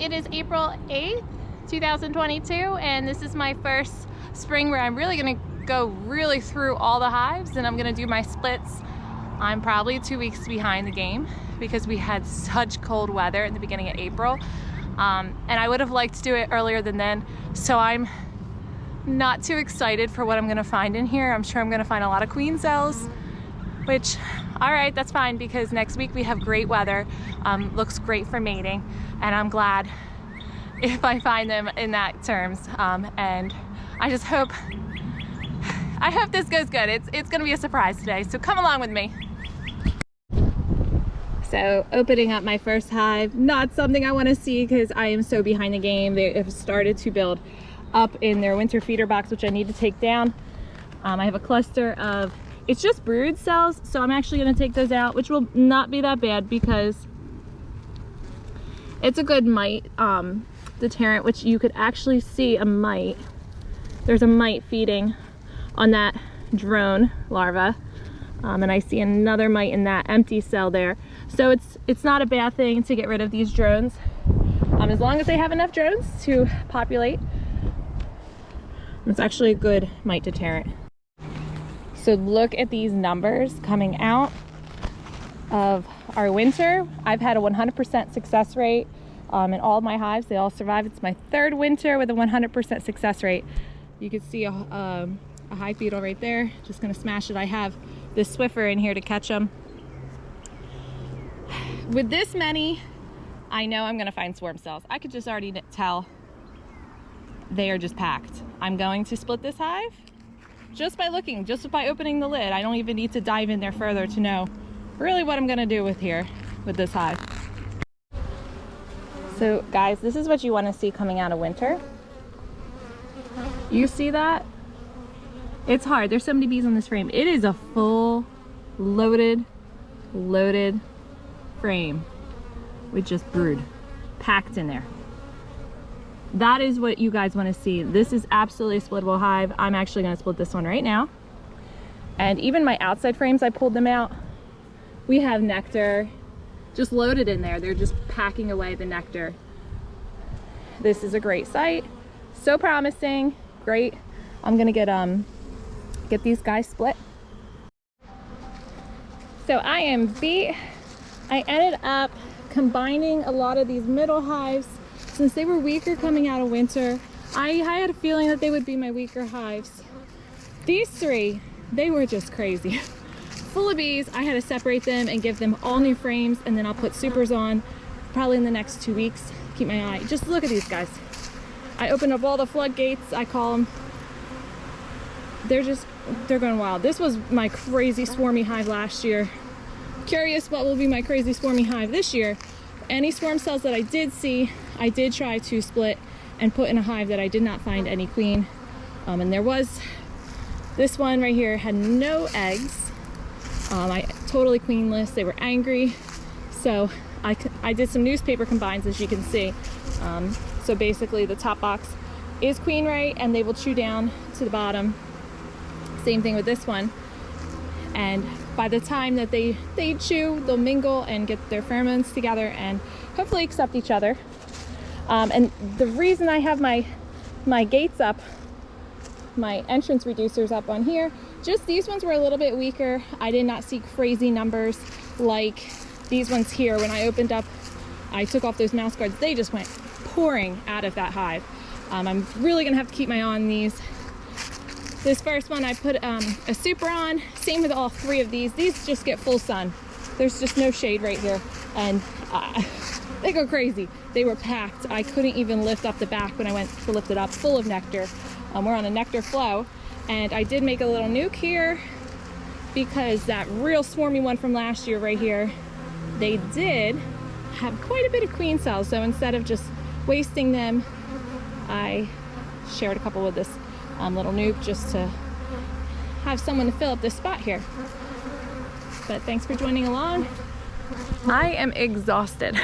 it is April 8th, 2022, and this is my first spring where I'm really gonna go through all the hives, and I'm gonna do my splits. I'm probably 2 weeks behind the game because we had such cold weather in the beginning of April, and I would have liked to do it earlier than then, so I'm not too excited for what I'm gonna find in here. I'm sure I'm gonna find a lot of queen cells, which, all right, that's fine, because next week we have great weather. Looks great for mating, and I'm glad if I find them in that terms. And I just hope this goes good. It's gonna be a surprise today, so come along with me. So opening up my first hive, not something I want to see because I am so behind the game. They have started to build up in their winter feeder box, which I need to take down. I have a cluster of, it's just brood cells, so I'm actually going to take those out, which will not be that bad because it's a good mite deterrent, which you could actually see a mite. There's a mite feeding on that drone larva, and I see another mite in that empty cell there. So it's not a bad thing to get rid of these drones, as long as they have enough drones to populate. It's actually a good mite deterrent. So look at these numbers coming out of our winter. I've had a 100% success rate in all of my hives. They all survive. It's my third winter with a 100% success rate. You can see a hive beetle right there. Just gonna smash it. I have this Swiffer in here to catch them. With this many, I know I'm gonna find swarm cells. I could just already tell they are just packed. I'm going to split this hive just by looking, just by opening the lid. I don't even need to dive in there further to know really what I'm gonna do with this hive. So guys, this is what you wanna see coming out of winter. You see that? It's hard, there's so many bees on this frame. It is a full loaded frame with just brood packed in there. That is what you guys want to see. This is absolutely a splittable hive. I'm actually going to split this one right now. And even my outside frames, I pulled them out. We have nectar just loaded in there. They're just packing away the nectar. This is a great site. So promising. Great. I'm going to get these guys split. So I ended up combining a lot of these middle hives. Since they were weaker coming out of winter, I had a feeling that they would be my weaker hives. These three, they were just crazy. Full of bees. I had to separate them and give them all new frames, and then I'll put supers on probably in the next 2 weeks. Keep my eye. Just look at these guys. I opened up all the floodgates, I call them. They're going wild. This was my crazy swarmy hive last year. Curious what will be my crazy swarmy hive this year. Any swarm cells that I did see, I did try to split and put in a hive that I did not find any queen. And there was, this one right here had no eggs. I totally queenless. They were angry. So I did some newspaper combines, as you can see. So basically the top box is queen right, and they will chew down to the bottom. Same thing with this one. And by the time that they chew, they'll mingle and get their pheromones together and hopefully accept each other. And the reason I have my gates up, my entrance reducers up on here, just these ones were a little bit weaker. I did not see crazy numbers like these ones here. When I opened up, I took off those mouse guards, they just went pouring out of that hive. I'm really gonna have to keep my eye on these. This first one I put a super on. Same with all three of these. These just get full sun. There's just no shade right here. And they go crazy. They were packed. I couldn't even lift up the back when I went to lift it up, full of nectar. We're on a nectar flow. And I did make a little nuke here because that real swarmy one from last year right here, they did have quite a bit of queen cells. So instead of just wasting them, I shared a couple with this little nuke just to have someone to fill up this spot here. But thanks for joining along. I am exhausted.